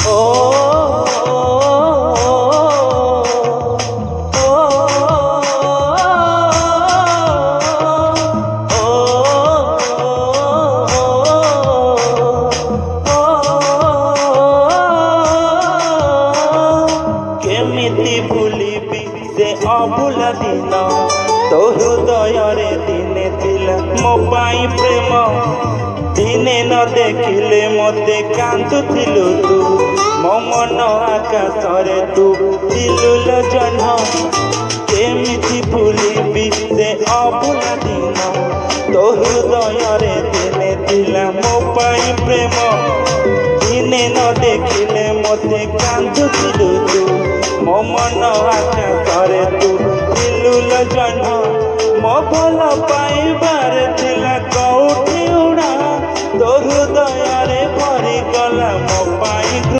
ओ केमिति भूलिबी से अभुला दिन तो हृदय दिने थिला मो पाई प्रेम दिने न देखिले मते कांदुथिलु तू मो मन आकाश तू थिलुल जह्न केमिति भूलिबी से अभुला दिन तो हृदय दिने थिला मो पाई प्रेम दिने न देखिले मते कांदुथिलु तू मो मन आकाश तू थिलुल जह्न मो भल पाइबार थिला कौठी उड़ा तो हृदय